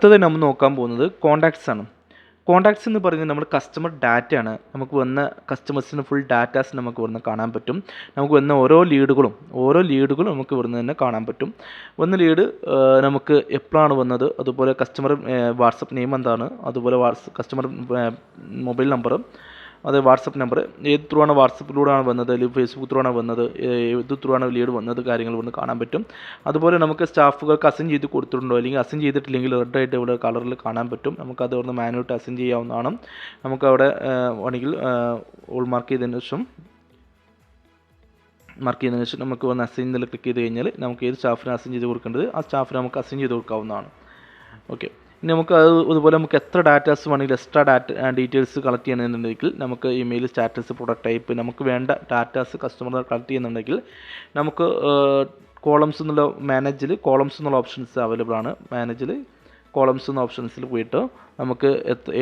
അടുത്തത് നമ്മൾ നോക്കാൻ പോകുന്നത് കോൺടാക്ട്സ് ആണ്. കോൺടാക്ട്സ് എന്ന് പറയുന്നത് നമ്മുടെ കസ്റ്റമർ ഡാറ്റയാണ്. നമുക്ക് വന്ന കസ്റ്റമേഴ്സിന് ഫുൾ ഡാറ്റാസ് നമുക്ക് ഇവിടുന്ന് കാണാൻ പറ്റും. നമുക്ക് വന്ന ഓരോ ലീഡുകളും നമുക്ക് ഇവിടുന്ന് തന്നെ കാണാൻ പറ്റും. വന്ന ലീഡ് നമുക്ക് എപ്പോഴാണ് വന്നത്, അതുപോലെ കസ്റ്റമർ വാട്സപ്പ് നെയിം എന്താണ്, അതുപോലെ കസ്റ്റമർ മൊബൈൽ നമ്പർ, അത് വാട്സപ്പ് നമ്പർ, ഏത് ത്രൂ ആണ് വാട്സപ്പിലൂടെയാണ് വന്നത്, അല്ലെങ്കിൽ ഫേസ്ബുക്ക് ത്രൂ ആണ് വന്നത്, ഏത് ത്രൂ ആണ് ലീഡ് വന്നത്, കാര്യങ്ങൾ ഇവിടുന്ന് കാണാൻ പറ്റും. അതുപോലെ നമുക്ക് സ്റ്റാഫുകൾക്ക് അസൈൻ ചെയ്ത് കൊടുത്തിട്ടുണ്ടോ, അല്ലെങ്കിൽ അസൈൻ ചെയ്തിട്ടില്ലെങ്കിൽ റെഡായിട്ട് ഇവിടെ കളറിൽ കാണാൻ പറ്റും. നമുക്കത് ഇവിടുന്ന് മാനുവലായിട്ട് അസൈൻ ചെയ്യാവുന്നതാണ്. നമുക്കവിടെ വേണമെങ്കിൽ ഓൾ മാർക്ക് ചെയ്തതിന് ശേഷം നമുക്ക് വന്ന് അസൈൻ എന്നതിൽ ക്ലിക്ക് ചെയ്ത് കഴിഞ്ഞാൽ നമുക്ക് ഏത് സ്റ്റാഫിന് അസൈൻ ചെയ്ത് കൊടുക്കേണ്ടത് ആ സ്റ്റാഫിന് നമുക്ക് അസൈൻ ചെയ്ത് കൊടുക്കാവുന്നതാണ്. ഓക്കെ, ഇനി നമുക്ക് അതുപോലെ നമുക്ക് എത്ര ഡാറ്റാസ് വേണമെങ്കിൽ എക്സ്ട്രാ ഡീറ്റെയിൽസ് കളക്ട് ചെയ്യണമെന്നുണ്ടെങ്കിൽ നമുക്ക് ഇമെയിൽ, സ്റ്റാറ്റസ്, പ്രൊഡക്റ്റ് ടൈപ്പ്, നമുക്ക് വേണ്ട ഡാറ്റാസ് കസ്റ്റമർ കളക്ട് ചെയ്യുന്നുണ്ടെങ്കിൽ നമുക്ക് കോളംസ് എന്നുള്ള കോളംസ് എന്നുള്ള ഓപ്ഷൻസ് അവൈലബിൾ ആണ്. കോളംസ് എന്ന ഓപ്ഷൻസിൽ പോയിട്ട് നമുക്ക്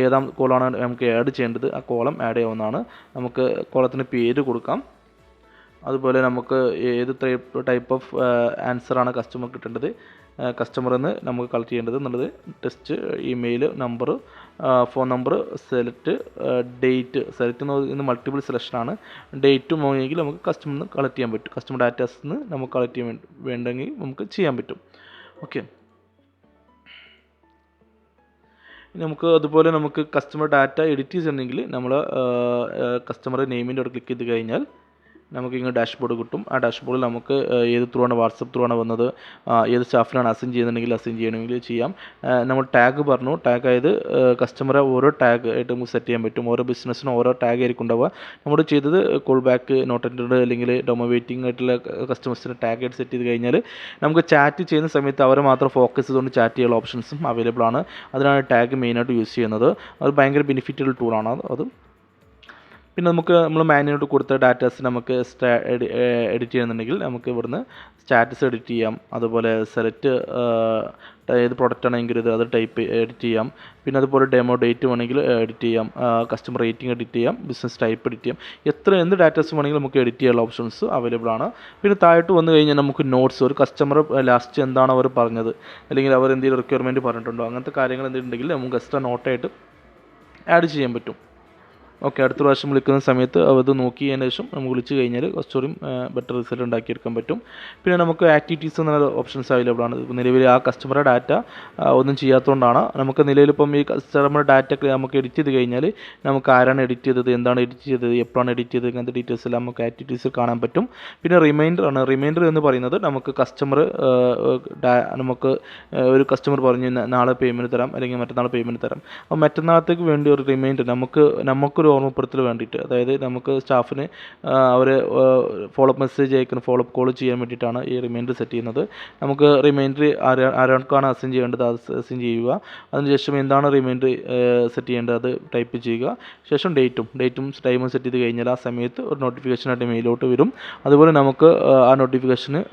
ഏതാം കോളമാണ് നമുക്ക് ആഡ് ചെയ്യേണ്ടത് ആ കോളം ആഡ് ചെയ്യാവുന്നതാണ്. നമുക്ക് കോളത്തിന് പേര് കൊടുക്കാം. അതുപോലെ നമുക്ക് ഏത് ടൈപ്പ് ഓഫ് ആൻസറാണ് കസ്റ്റമർ കിട്ടേണ്ടത്, കസ്റ്റമറിന്ന് നമുക്ക് കളക്ട് ചെയ്യേണ്ടത് എന്നുള്ളത്, test, email, number, phone number, select, date. Select എന്ന് പറയുന്നത് മൾട്ടിപ്പിൾ സെലക്ഷനാണ്. ഡേറ്റും വേണമെങ്കിൽ നമുക്ക് കസ്റ്റമറിന് കളക്ട് ചെയ്യാൻ പറ്റും. കസ്റ്റമർ ഡാറ്റാസിൽ നിന്ന് നമുക്ക് കളക്ട് ചെയ്യാൻ വേണ്ടെങ്കിൽ നമുക്ക് ചെയ്യാൻ പറ്റും. ഓക്കെ, നമുക്ക് അതുപോലെ നമുക്ക് കസ്റ്റമർ ഡാറ്റ എഡിറ്റ് ചെയ്തിട്ടുണ്ടെങ്കിൽ നമ്മൾ കസ്റ്റമർ നെയിമിൻ്റെ അവിടെ ക്ലിക്ക് ചെയ്ത് കഴിഞ്ഞാൽ നമുക്ക് ഇങ്ങനെ ഡാഷ്ബോർഡ് കിട്ടും. ആ ഡാഷ്ബോർഡിൽ നമുക്ക് ഏത് ത്രൂ ആണ്, വാട്സപ്പ് ത്രൂ ആണ് വന്നത്, ഏത് സ്റ്റാഫിനാണ് അസൈൻ ചെയ്യുന്നുണ്ടെങ്കിൽ അസൈൻ ചെയ്യണമെങ്കിൽ ചെയ്യാം. നമ്മൾ ടാഗ് പറഞ്ഞു, ടാഗ് ആയത് കസ്റ്റമറെ ഓരോ ടാഗ് ആയിട്ട് നമുക്ക് സെറ്റ് ചെയ്യാൻ പറ്റും. ഓരോ ബിസിനസ്സിനും ഓരോ ടാഗ് ആയിരിക്കും ഉണ്ടാവുക. നമ്മൾ ചെയ്തത് കോൾ ബാക്ക്, നോട്ട് അറ്റൻഡ്, അല്ലെങ്കിൽ ഡൊമോ വെയിറ്റിംഗ് ആയിട്ടുള്ള കസ്റ്റമേഴ്സിന് ടാഗ് ആയിട്ട് സെറ്റ് ചെയ്ത് കഴിഞ്ഞാൽ നമുക്ക് ചാറ്റ് ചെയ്യുന്ന സമയത്ത് അവരെ മാത്രം ഫോക്കസ് ചെയ്തുകൊണ്ട് ചാറ്റ് ചെയ്യാനുള്ള ഓപ്ഷൻസും അവൈലബിൾ ആണ്. അതിനാണ് ടാഗ് മെയിനായിട്ട് യൂസ് ചെയ്യുന്നത്. അത് ഭയങ്കര ബെനിഫിറ്റുള്ള ടൂളാണ് അത്. പിന്നെ നമുക്ക് നമ്മൾ മാനുവലായിട്ട് കൊടുത്ത ഡാറ്റാസ് നമുക്ക് എഡിറ്റ് ചെയ്യുന്നുണ്ടെങ്കിൽ നമുക്ക് ഇവിടുന്ന് സ്റ്റാറ്റസ് എഡിറ്റ് ചെയ്യാം. അതുപോലെ സെലക്ട് ഏത് പ്രൊഡക്റ്റ് ആണെങ്കിൽ അത് ടൈപ്പ് എഡിറ്റ് ചെയ്യാം. പിന്നെ അതുപോലെ ഡെമോ ഡേറ്റ് വേണമെങ്കിൽ എഡിറ്റ് ചെയ്യാം. കസ്റ്റമർ റേറ്റിംഗ് എഡിറ്റ് ചെയ്യാം. ബിസിനസ് ടൈപ്പ് എഡിറ്റ് ചെയ്യാം. എന്ത് ഡാറ്റാസ് വേണമെങ്കിലും നമുക്ക് എഡിറ്റ് ചെയ്യാനുള്ള ഓപ്ഷൻസ് അവൈലബിൾ ആണ്. പിന്നെ താഴോട്ട് വന്നു കഴിഞ്ഞാൽ നമുക്ക് നോട്ട്സ്, ഒരു കസ്റ്റമർ ലാസ്റ്റ് എന്താണ് അവർ പറഞ്ഞത്, അല്ലെങ്കിൽ അവർ എന്തെങ്കിലും റിക്വയർമെൻറ്റ് പറഞ്ഞിട്ടുണ്ടോ, അങ്ങനത്തെ കാര്യങ്ങൾ എന്തെങ്കിലും ഉണ്ടെങ്കിൽ നമുക്ക് എക്സ്ട്രാ നോട്ടായിട്ട് ആഡ് ചെയ്യാൻ പറ്റും. ഓക്കെ, അടുത്ത പ്രാവശ്യം വിളിക്കുന്ന സമയത്ത് അത് നോക്കിയതിന് ശേഷം നമുക്ക് വിളിച്ച് കഴിഞ്ഞാൽ കുറച്ചുകൂടി ബെറ്റർ റിസൾട്ട് ഉണ്ടാക്കിയെടുക്കാൻ പറ്റും. പിന്നെ നമുക്ക് ആക്ടിവിറ്റീസ് എന്ന ഓപ്ഷൻസ് അവൈലബിൾ ആണ്. നിലവിൽ ആ കസ്റ്റമറുടെ ഡാറ്റ ഒന്നും ചെയ്യാത്തതുകൊണ്ടാണ്. നമുക്ക് നിലവിലിപ്പം ഈ കസ്റ്റമർ ഡാറ്റ നമുക്ക് എഡിറ്റ് ചെയ്ത് കഴിഞ്ഞാൽ നമുക്ക് ആരാണ് എഡിറ്റ് ചെയ്തത്, എന്താണ് എഡിറ്റ് ചെയ്തത്, എപ്പോഴാണ് എഡിറ്റ് ചെയ്തത്, അങ്ങനത്തെ ഡീറ്റെയിൽസ് എല്ലാം നമുക്ക് ആക്ടിവിറ്റീസ് കാണാൻ പറ്റും. പിന്നെ റിമൈൻഡർ ആണ്. റിമൈൻഡർ എന്ന് പറയുന്നത് നമുക്ക് നമുക്ക് ഒരു കസ്റ്റമർ പറഞ്ഞു നാളെ പേയ്മെൻറ്റ് തരാം, അല്ലെങ്കിൽ മറ്റന്നാൾ പേയ്മെൻറ്റ് തരാം. അപ്പോൾ മറ്റന്നാളത്തേക്ക് വേണ്ടി ഒരു റിമൈൻഡർ നമുക്കൊരു ഓർമ്മപ്പെടുത്തൽ വേണ്ടിയിട്ട്, അതായത് നമുക്ക് സ്റ്റാഫിന് അവരെ ഫോളോ അപ്പ് മെസ്സേജ് അയക്കണം, ഫോളോ അപ്പ് കോൾ ചെയ്യാൻ വേണ്ടിയിട്ടാണ് ഈ റിമൈൻഡർ സെറ്റ് ചെയ്യുന്നത്. നമുക്ക് റിമൈൻഡർ ആരാൾക്കാണ് അസൈൻ ചെയ്യേണ്ടത് അത് അസൈൻ ചെയ്യുക. അതിനുശേഷം എന്താണ് റിമൈൻഡർ സെറ്റ് ചെയ്യേണ്ടത് അത് ടൈപ്പ് ചെയ്യുക. ശേഷം ഡേറ്റും ടൈമും സെറ്റ് ചെയ്ത് കഴിഞ്ഞാൽ ആ സമയത്ത് ഒരു നോട്ടിഫിക്കേഷനായിട്ട് മെയിലോട്ട് വരും. അതുപോലെ നമുക്ക് ആ നോട്ടിഫിക്കേഷന്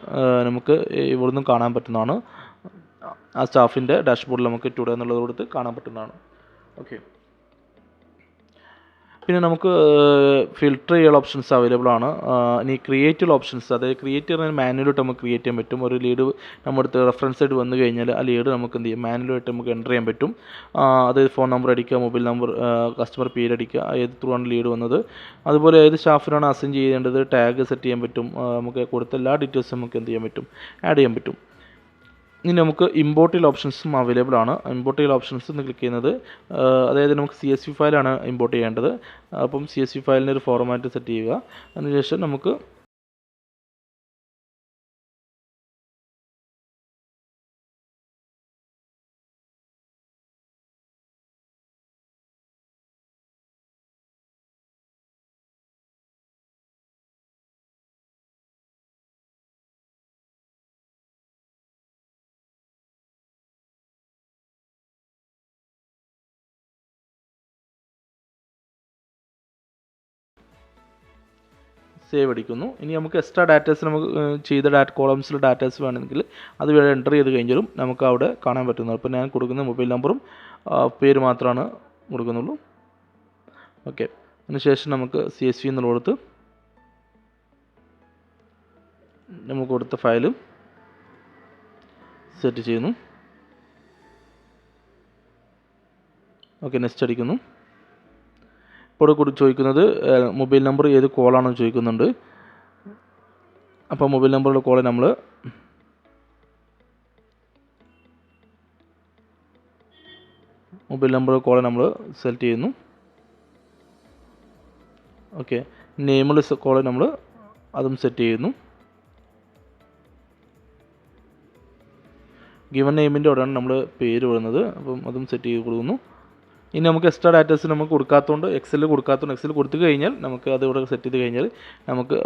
നമുക്ക് ഇവിടുന്ന് കാണാൻ പറ്റുന്നതാണ്. ആ സ്റ്റാഫിൻ്റെ ഡാഷ്ബോർഡിൽ നമുക്ക് ടുഡേ എന്നുള്ളത് കൊടുത്ത് കാണാൻ പറ്റുന്നതാണ്. ഓക്കെ, പിന്നെ നമുക്ക് ഫിൽട്ടർ ചെയ്യാനുള്ള ഓപ്ഷൻസ് അവൈലബിൾ ആണ്. ഇനി ക്രിയേറ്റുള്ള ഓപ്ഷൻസ്, അതായത് ക്രിയേറ്റ് ചെയ്യുന്ന മാനുവലായിട്ട് നമുക്ക് ക്രിയേറ്റ് ചെയ്യാൻ പറ്റും. ഒരു ലീഡ് നമ്മുടെ അടുത്ത് റെഫറൻസ് ആയിട്ട് വന്നു കഴിഞ്ഞാൽ ആ ലീഡ് നമുക്ക് എന്ത് ചെയ്യാം, മാനുവലായിട്ട് നമുക്ക് എൻ്റർ ചെയ്യാൻ പറ്റും. അതായത് ഫോൺ നമ്പർ അടിക്കുക, മൊബൈൽ നമ്പർ, കസ്റ്റമർ പേര് അടിക്കുക, ഏത് ത്രൂ ആണ് ലീഡ് വന്നത്, അതുപോലെ ഏത് സ്റ്റാഫിനാണ് അസൈൻ ചെയ്യേണ്ടത്, ടാഗ് സെറ്റ് ചെയ്യാൻ പറ്റും. നമുക്ക് കൊടുത്ത എല്ലാ ഡീറ്റെയിൽസും നമുക്ക് എന്ത് ചെയ്യാൻ പറ്റും, ആഡ് ചെയ്യാൻ പറ്റും. ഇനി നമുക്ക് ഇമ്പോർട്ട് ചെയ്യുന്ന ഓപ്ഷൻസും അവൈലബിൾ ആണ്. ഇമ്പോർട്ട് ചെയ്യുന്ന ഓപ്ഷൻസ് എന്ന് ക്ലിക്ക് ചെയ്യുന്നത്, അതായത് നമുക്ക് CSV ഫയലാണ് ഇമ്പോർട്ട് ചെയ്യേണ്ടത്. അപ്പം CSV ഫയലിന് ഒരു ഫോർമാറ്റ് സെറ്റ് ചെയ്യുക. അതിനുശേഷം നമുക്ക് സേവ് അടിക്കുന്നു. ഇനി നമുക്ക് എക്സ്ട്രാ ഡാറ്റാസ് നമുക്ക് ചെയ്ത കോളംസിൽ ഡാറ്റാസ് വേണമെങ്കിൽ അത് വേറെ എൻ്റർ ചെയ്ത് കഴിഞ്ഞാലും നമുക്ക് അവിടെ കാണാൻ പറ്റുന്നത്. അപ്പോൾ ഞാൻ കൊടുക്കുന്ന മൊബൈൽ നമ്പറും പേര് മാത്രമാണ് കൊടുക്കുന്നുള്ളൂ. ഓക്കെ, അതിനുശേഷം നമുക്ക് CSV എന്നുള്ള കൊടുത്ത് നമുക്ക് കൊടുത്ത ഫയലും സെറ്റ് ചെയ്യുന്നു. ഓക്കെ, നെക്സ്റ്റ് അടിക്കുന്നു. ഇപ്പോൾ കൂടി ചോദിക്കുന്നത് മൊബൈൽ നമ്പർ ഏത് കോളാണെന്ന് ചോദിക്കുന്നുണ്ട്. അപ്പോൾ മൊബൈൽ നമ്പറുള്ള കോൾ നമ്മൾ സെലക്ട് ചെയ്യുന്നു. ഓക്കെ, നെയിമുള്ള കോൾ നമ്മൾ അതും സെറ്റ് ചെയ്യുന്നു. ഗിവൺ നെയിമിൻ്റെ അവിടെയാണ് നമ്മൾ പേര് വരുന്നത്. അപ്പം അതും സെറ്റ് ചെയ്ത് കൊടുക്കുന്നു. ഇനി നമുക്ക് എക്സ്ട്രാ ഡാറ്റാസ് നമുക്ക് കൊടുക്കാത്തതുകൊണ്ട് എക്സൽ കൊടുത്തു കഴിഞ്ഞാൽ നമുക്ക് അത് ഇവിടെ സെറ്റ് ചെയ്ത് കഴിഞ്ഞാൽ നമുക്ക്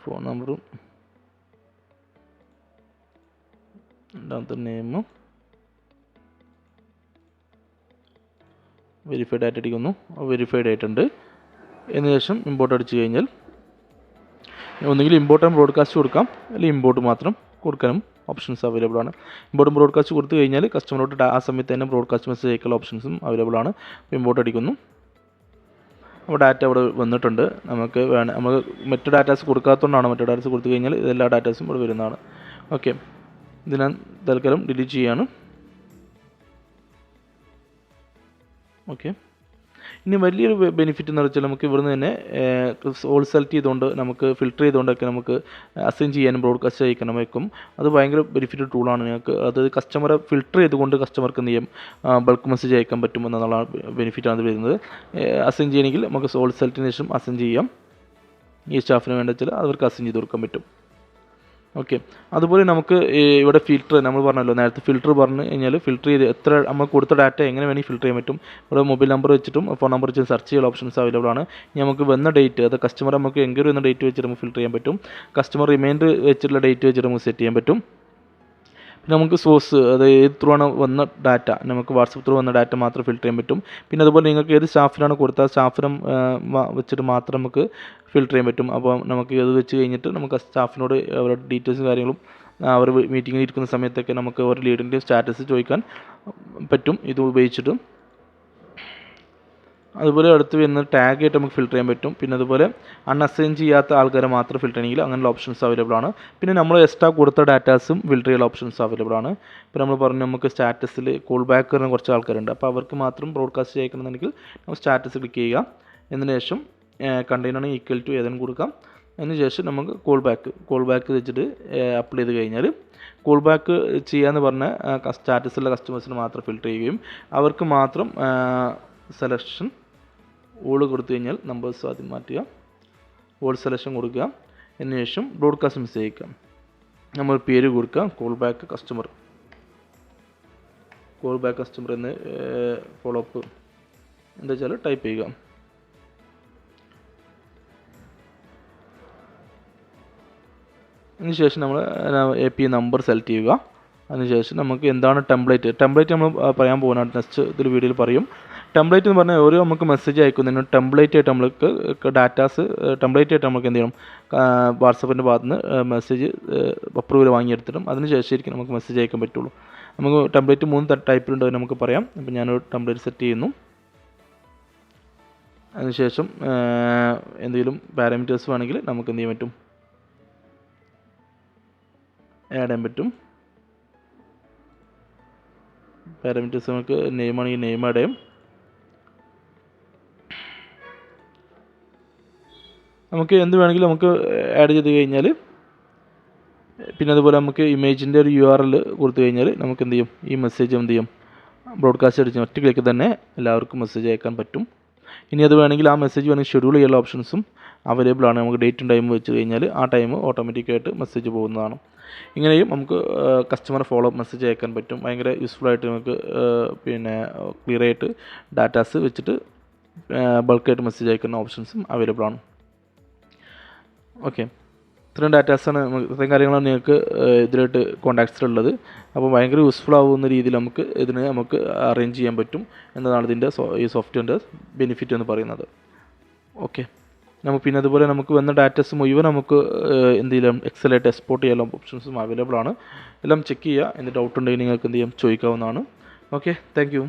ഫോൺ നമ്പറും രണ്ടാമത്തെ നെയിമും വെരിഫൈഡ് ആയിട്ട് അടിക്കുന്നു. വെരിഫൈഡ് ആയിട്ടുണ്ട്. അതിന് ശേഷം ഇമ്പോർട്ട് അടിച്ചു കഴിഞ്ഞാൽ ഒന്നുകിൽ ഇമ്പോർട്ട് ആൻഡ് ബ്രോഡ്കാസ്റ്റ് കൊടുക്കാം, അല്ലെങ്കിൽ ഇമ്പോർട്ട് മാത്രം കൊടുക്കാനും ഓപ്ഷൻസ് അവൈലബിൾ ആണ്. ഇമ്പോർട്ടും ബ്രോഡ്കാസ്റ്റ് കൊടുത്തു കഴിഞ്ഞാൽ കസ്റ്റമറോട് ആ സമയത്ത് തന്നെ ബ്രോഡ്കാസ്റ്റ് മെസ്സേജ് അയക്കാനുള്ള ഓപ്ഷൻസും അവൈലബിൾ ആണ്. ഇമ്പോർട്ട് അടിക്കുന്നു. അപ്പോൾ ഡാറ്റ അവിടെ വന്നിട്ടുണ്ട്. നമുക്ക് മറ്റു ഡാറ്റാസ് കൊടുക്കാത്തതുകൊണ്ടാണ്. മറ്റു ഡാറ്റാസ് കൊടുത്തു കഴിഞ്ഞാൽ ഇതെല്ലാ ഡാറ്റാസും ഇവിടെ വരുന്നതാണ്. ഓക്കെ, ഇത് ഞാൻ തൽക്കാലം ഡിലീറ്റ് ചെയ്യാണ്. ഓക്കെ, ഇനി വലിയൊരു ബെനിഫിറ്റ് എന്ന് വെച്ചാൽ നമുക്ക് ഇവിടുന്ന് തന്നെ ഓൾ സെലക്ട് ചെയ്തുകൊണ്ട് നമുക്ക് ഫിൽറ്റർ ചെയ്തുകൊണ്ടൊക്കെ നമുക്ക് അസൈൻ ചെയ്യാനും ബ്രോഡ്കാസ്റ്റ് അയക്കണം വയ്ക്കും. അത് ഭയങ്കര ബെനിഫിറ്റ് ടൂളാണ് ഞങ്ങൾക്ക്. അത് കസ്റ്റമറെ ഫിൽറ്റർ ചെയ്തുകൊണ്ട് കസ്റ്റമർക്ക് എന്ത് ചെയ്യും, ബൾക്ക് മെസ്സേജ് അയക്കാൻ പറ്റും എന്നുള്ള ബെനിഫിറ്റാണ് വരുന്നത്. അസൈൻ ചെയ്യണമെങ്കിൽ നമുക്ക് ഓൾ സെലക്ടിന് ശേഷം അസൈൻ ചെയ്യാം. ഈ സ്റ്റാഫിന് വേണ്ട വെച്ചാൽ അവർക്ക് അസൈൻ ചെയ്ത് കൊടുക്കാൻ പറ്റും. ഓക്കെ, അതുപോലെ നമുക്ക് ഇവിടെ ഫിൽറ്റർ നമ്മൾ പറഞ്ഞല്ലോ നേരത്തെ, ഫിൽറ്റർ പറഞ്ഞു കഴിഞ്ഞാൽ ഫിൽറ്റർ ചെയ്ത് എത്ര നമ്മൾ കൊടുത്ത ഡാറ്റ എങ്ങനെ വേണമെങ്കിൽ ഫിൽറ്റർ ചെയ്യാൻ പറ്റും. ഇവിടെ മൊബൈൽ നമ്പർ വെച്ചിട്ടും ഫോൺ നമ്പർ വെച്ചിട്ടും സെർച്ച് ചെയ്യാൻ ഓപ്ഷൻസ് അവൈലബിൾ ആണ്. ഇനി നമുക്ക് വന്ന ഡേറ്റ്, അത് കസ്റ്റമർ നമുക്ക് എൻക്വയറി വന്ന ഡേറ്റ് വെച്ചിട്ട് നമുക്ക് ഫിൽറ്റർ ചെയ്യാൻ പറ്റും. കസ്റ്റമർ റിമൈൻഡർ വെച്ചിട്ടുള്ള ഡേറ്റ് വെച്ചിട്ട് നമുക്ക് സെറ്റ് ചെയ്യാൻ പറ്റും. പിന്നെ നമുക്ക് സോഴ്സ്, അത് ഏത് ത്രൂ ആണ് വന്ന ഡാറ്റ, നമുക്ക് വാട്സപ്പ് ത്രൂ വന്ന ഡാറ്റ മാത്രം ഫിൽറ്റർ ചെയ്യാൻ പറ്റും. പിന്നെ അതുപോലെ നിങ്ങൾക്ക് ഏത് സ്റ്റാഫിനാണ് കൊടുത്താൽ സ്റ്റാഫിനും വെച്ചിട്ട് മാത്രം നമുക്ക് ഫിൽറ്റർ ചെയ്യാൻ പറ്റും. അപ്പോൾ നമുക്ക് ഇത് വെച്ച് കഴിഞ്ഞിട്ട് നമുക്ക് ആ സ്റ്റാഫിനോട് അവരുടെ ഡീറ്റെയിൽസും കാര്യങ്ങളും അവർ മീറ്റിങ്ങിൽ ഇരിക്കുന്ന സമയത്തൊക്കെ നമുക്ക് ഒരു ലീഡിൻ്റെ സ്റ്റാറ്റസ് ചോദിക്കാൻ പറ്റും ഇത് ഉപയോഗിച്ചിട്ട്. അതുപോലെ അടുത്ത് വരുന്ന ടാഗ് ആയിട്ട് നമുക്ക് ഫിൽറ്റർ ചെയ്യാൻ പറ്റും. പിന്നെ അതുപോലെ അൺഅസൈൻ ചെയ്യാത്ത ആൾക്കാരെ മാത്രം ഫിൽറ്റർ ചെയ്യണമെങ്കിൽ അങ്ങനെയുള്ള ഓപ്ഷൻസ് അവൈലബിൾ ആണ്. പിന്നെ നമ്മൾ എക്സ്ട്രാ കൊടുത്ത ഡാറ്റാസും ഫിൽറ്റർ ചെയ്യാനുള്ള ഓപ്ഷൻസ് അവൈലബിൾ ആണ്. ഇപ്പോൾ നമ്മൾ പറഞ്ഞു നമുക്ക് സ്റ്റാറ്റസിൽ കോൾ ബാക്ക് വരുന്ന കുറച്ച് ആൾക്കാരുണ്ട്. അപ്പോൾ അവർക്ക് മാത്രം ബ്രോഡ്കാസ്റ്റ് ചെയ്യണമെന്നുണ്ടെങ്കിൽ നമ്മൾ സ്റ്റാറ്റസ് ക്ലിക്ക് ചെയ്യുക. എന്നതിന് ശേഷം കണ്ടെയ്നറാണ് ഈക്വൽ ടു ഏതെങ്കിലും കൊടുക്കാം. അതിന് ശേഷം നമുക്ക് കോൾ ബാക്ക് വെച്ചിട്ട് അപ്ലൈ ചെയ്ത് കഴിഞ്ഞാൽ കോൾ ബാക്ക് ചെയ്യാമെന്ന് പറഞ്ഞ സ്റ്റാറ്റസുള്ള കസ്റ്റമേഴ്സിന് മാത്രം ഫിൽറ്റർ ചെയ്യുകയും അവർക്ക് മാത്രം സെലക്ഷൻ ഓൾ കൊടുത്തു കഴിഞ്ഞാൽ നമ്പേഴ്സ് ആദ്യം മാറ്റുക, ഓൾ സെലക്ഷൻ കൊടുക്കുക. അതിന് ശേഷം ബ്രോഡ്കാസ്റ്റ് മെസ്സേജ് അയക്കാം. നമ്മൾ പേര് കൊടുക്കുക, കോൾ ബാക്ക് കസ്റ്റമർ എന്ന് ഫോളോ അപ്പ് എന്താ വെച്ചാൽ ടൈപ്പ് ചെയ്യുക. അതിനുശേഷം നമ്മൾ API നമ്പർ സെലക്ട് ചെയ്യുക. അതിനുശേഷം നമുക്ക് എന്താണ് ടെംപ്ലേറ്റ് നമ്മൾ പറയാൻ പോകുന്നതാണ് നെക്സ്റ്റ് ഇതിൽ വീഡിയോയിൽ പറയും. ടെംപ്ലേറ്റ് എന്ന് പറഞ്ഞാൽ ഓരോ നമുക്ക് മെസ്സേജ് അയക്കുന്നതിന് ടെംപ്ലേറ്റ് ആയിട്ട് നമുക്ക് ഡാറ്റാസ് ടെംപ്ലേറ്റ് ആയിട്ട് നമുക്ക് എന്ത് ചെയ്യണം, വാട്സപ്പിൻ്റെ ഭാഗത്ത് നിന്ന് മെസ്സേജ് അപ്രൂവൽ വാങ്ങിയെടുത്തിട്ടും അതിനുശേഷം ശരിക്കും നമുക്ക് മെസ്സേജ് അയക്കാൻ പറ്റുള്ളൂ. നമുക്ക് ടെംപ്ലേറ്റ് 3 ടൈപ്പിലുണ്ട് നമുക്ക് പറയാം. അപ്പോൾ ഞാനൊരു ടെംപ്ലേറ്റ് സെറ്റ് ചെയ്യുന്നു. അതിനുശേഷം എന്തെങ്കിലും പാരാമീറ്റേഴ്സ് വേണമെങ്കിൽ നമുക്ക് എന്ത് ചെയ്യാൻ പറ്റും, ആഡ് ചെയ്യാൻ പറ്റും. പാരാമീറ്റേഴ്സ് നമുക്ക് നെയിമാണെങ്കിൽ നെയിം ആഡ് ചെയ്യും. നമുക്ക് എന്ത് വേണമെങ്കിലും നമുക്ക് ആഡ് ചെയ്ത് കഴിഞ്ഞാൽ, പിന്നെ അതുപോലെ നമുക്ക് ഇമേജിൻ്റെ ഒരു URL കൊടുത്തു കഴിഞ്ഞാൽ നമുക്ക് എന്ത് ചെയ്യും, ഈ മെസ്സേജ് എന്ത് ചെയ്യും, ബ്രോഡ്കാസ്റ്റ് അടിച്ച് ഒറ്റ ക്ലിക്ക് തന്നെ എല്ലാവർക്കും മെസ്സേജ് അയക്കാൻ പറ്റും. ഇനി അത് വേണമെങ്കിൽ ആ മെസ്സേജ് വേണമെങ്കിൽ ഷെഡ്യൂൾ ചെയ്യാനുള്ള ഓപ്ഷൻസും അവൈലബിൾ ആണ്. നമുക്ക് ഡേറ്റും ടൈമും വെച്ച് കഴിഞ്ഞാൽ ആ ടൈം ഓട്ടോമാറ്റിക്കായിട്ട് മെസ്സേജ് പോകുന്നതാണ്. ഇങ്ങനെയും നമുക്ക് കസ്റ്റമർ ഫോളോ അപ്പ് മെസ്സേജ് അയക്കാൻ പറ്റും. ഭയങ്കര യൂസ്ഫുൾ ആയിട്ട് നമുക്ക് പിന്നെ ക്ലിയർ ആയിട്ട് ഡാറ്റാസ് വെച്ചിട്ട് ബൾക്കായിട്ട് മെസ്സേജ് അയക്കുന്ന ഓപ്ഷൻസും അവൈലബിൾ ആണ്. ഓക്കെ, ഇത്രയും ഡാറ്റാസാണ് ഇത്രയും കാര്യങ്ങളാണ് നിങ്ങൾക്ക് ഇതിലായിട്ട് കോൺടാക്ട്സിലുള്ളത്. അപ്പോൾ ഭയങ്കര യൂസ്ഫുൾ ആവുന്ന രീതിയിൽ നമുക്ക് അറേഞ്ച് ചെയ്യാൻ പറ്റും എന്നതാണ് ഇതിൻ്റെ ഈ സോഫ്റ്റ്വെയറിൻ്റെ ബെനിഫിറ്റ് എന്ന് പറയുന്നത്. ഓക്കെ, പിന്നെ അതുപോലെ നമുക്ക് വന്ന ഡാറ്റാസ് മുഴുവൻ നമുക്ക് എന്തെങ്കിലും എക്സലായിട്ട് എക്സ്പോർട്ട് ചെയ്യാനുള്ള ഓപ്ഷൻസും അവൈലബിൾ ആണ്. എല്ലാം ചെക്ക് ചെയ്യുക. എന്ത് ഡൗട്ട് ഉണ്ടെങ്കിൽ നിങ്ങൾക്ക് എന്ത് ചെയ്യാം, ചോദിക്കാവുന്നതാണ്. Okay, thank U.